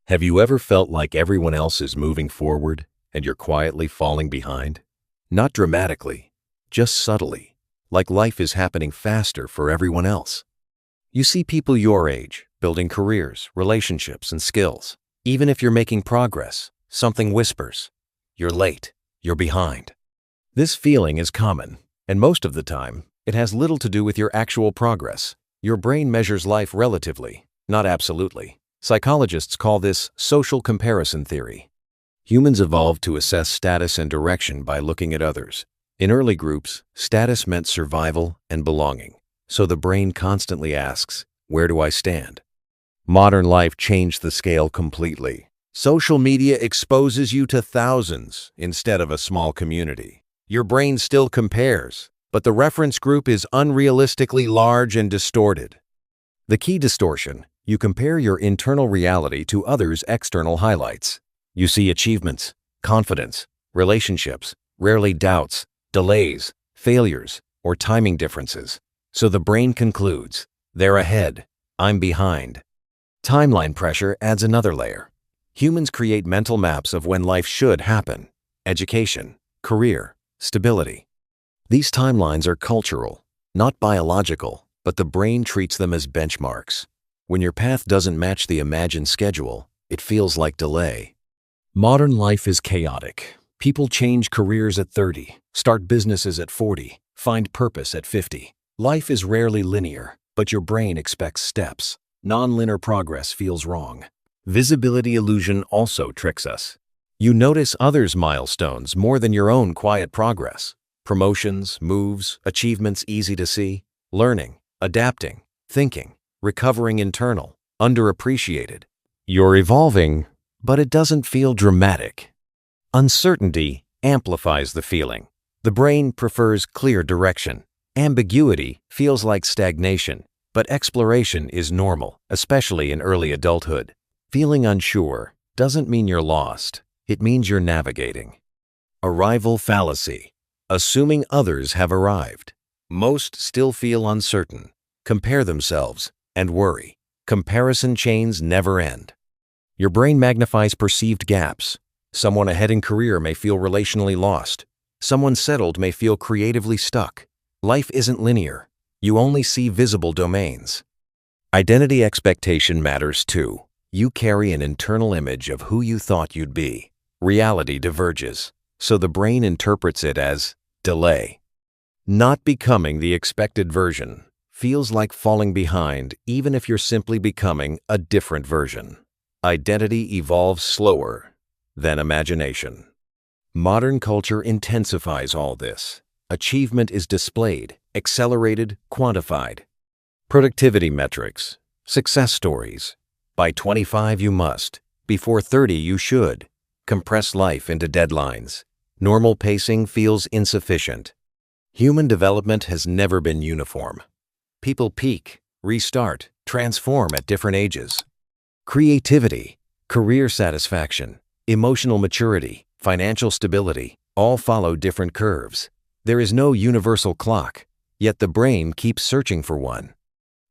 Have you ever felt like everyone else is moving forward and you're quietly falling behind? Not dramatically, just subtly, like life is happening faster for everyone else. You see people your age building careers, relationships, and skills. Even if you're making progress, something whispers, you're late, you're behind. This feeling is common, and most of the time, it has little to do with your actual progress. Your brain measures life relatively, not absolutely. Psychologists call this social comparison theory. Humans evolved to assess status and direction by looking at others. In early groups, status meant survival and belonging, so the brain constantly asks, where do I stand? Modern life changed the scale completely. Social media exposes you to thousands instead of a small community. Your brain still compares, but the reference group is unrealistically large and distorted. The key distortion: you compare your internal reality to others' external highlights. You see achievements, confidence, relationships, rarely doubts, delays, failures, or timing differences. So the brain concludes, they're ahead, I'm behind. Timeline pressure adds another layer. Humans create mental maps of when life should happen: education, career, stability. These timelines are cultural, not biological, but the brain treats them as benchmarks. When your path doesn't match the imagined schedule, it feels like delay. Modern life is chaotic. People change careers at 30, start businesses at 40, find purpose at 50. Life is rarely linear, but your brain expects steps. Non-linear progress feels wrong. Visibility illusion also tricks us. You notice others' milestones more than your own quiet progress. Promotions, moves, achievements easy to see. Learning, adapting, thinking, recovering internal, underappreciated. You're evolving, but it doesn't feel dramatic. Uncertainty amplifies the feeling. The brain prefers clear direction. Ambiguity feels like stagnation, but exploration is normal, especially in early adulthood. Feeling unsure doesn't mean you're lost. It means you're navigating. Arrival fallacy. Assuming others have arrived. Most still feel uncertain, compare themselves, and worry. Comparison chains never end. Your brain magnifies perceived gaps. Someone ahead in career may feel relationally lost. Someone settled may feel creatively stuck. Life isn't linear. You only see visible domains. Identity expectation matters too. You carry an internal image of who you thought you'd be. Reality diverges, so the brain interprets it as delay. Not becoming the expected version feels like falling behind, even if you're simply becoming a different version. Identity evolves slower than imagination. Modern culture intensifies all this. Achievement is displayed, accelerated, quantified. Productivity metrics, success stories. By 25 you must, before 30 you should. Compress life into deadlines. Normal pacing feels insufficient. Human development has never been uniform. People peak, restart, transform at different ages. Creativity, career satisfaction, emotional maturity, financial stability, all follow different curves. There is no universal clock, yet the brain keeps searching for one.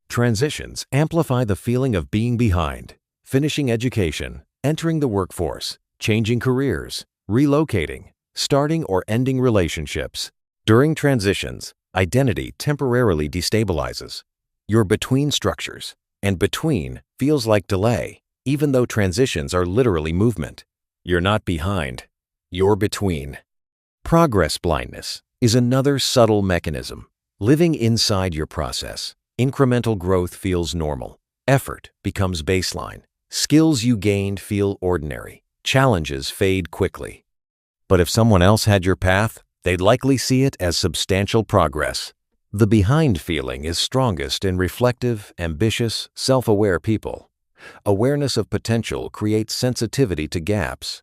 Transitions amplify the feeling of being behind. Finishing education, entering the workforce, changing careers, relocating, starting or ending relationships. During transitions, identity temporarily destabilizes. You're between structures, and between feels like delay, even though transitions are literally movement. You're not behind, you're between. Progress blindness is another subtle mechanism. Living inside your process, incremental growth feels normal. Effort becomes baseline. Skills you gained feel ordinary. Challenges fade quickly. But if someone else had your path, they'd likely see it as substantial progress. The behind feeling is strongest in reflective, ambitious, self-aware people. Awareness of potential creates sensitivity to gaps.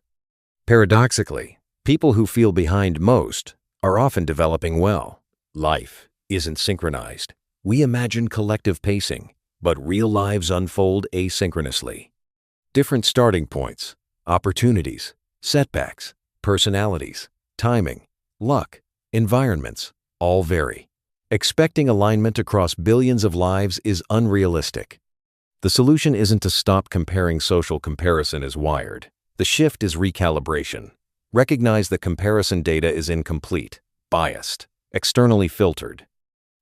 Paradoxically, people who feel behind most are often developing well. Life isn't synchronized. We imagine collective pacing, but real lives unfold asynchronously. Different starting points, opportunities, setbacks, personalities, timing, luck, environments, all vary. Expecting alignment across billions of lives is unrealistic. The solution isn't to stop comparing. Social comparison is wired. The shift is recalibration. Recognize that comparison data is incomplete, biased, externally filtered.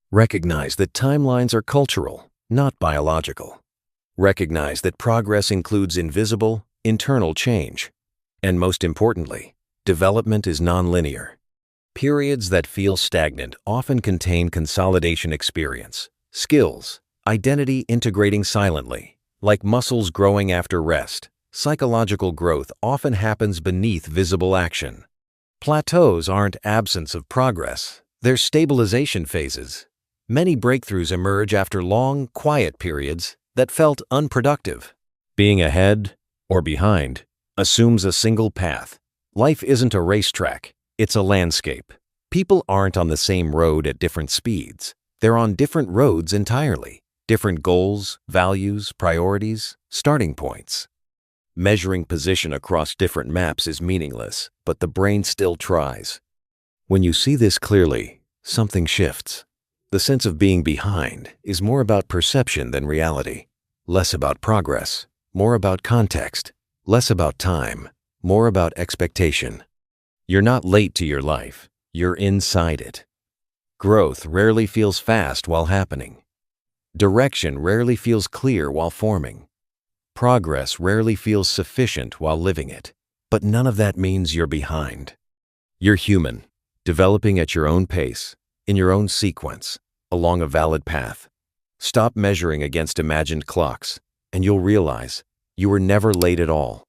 Recognize that timelines are cultural, not biological. Recognize that progress includes invisible, internal change. And most importantly, development is nonlinear. Periods that feel stagnant often contain consolidation experience, skills, identity integrating silently. Like muscles growing after rest, psychological growth often happens beneath visible action. Plateaus aren't absence of progress, they're stabilization phases. Many breakthroughs emerge after long, quiet periods that felt unproductive. Being ahead or behind assumes a single path. Life isn't a racetrack, it's a landscape. People aren't on the same road at different speeds. They're on different roads entirely. Different goals, values, priorities, starting points. Measuring position across different maps is meaningless, but the brain still tries. When you see this clearly, something shifts. The sense of being behind is more about perception than reality. Less about progress, more about context. Less about time, more about expectation. You're not late to your life, you're inside it. Growth rarely feels fast while happening. Direction rarely feels clear while forming. Progress rarely feels sufficient while living it. But none of that means you're behind. You're human, developing at your own pace, in your own sequence, along a valid path. Stop measuring against imagined clocks, and you'll realize you were never late at all.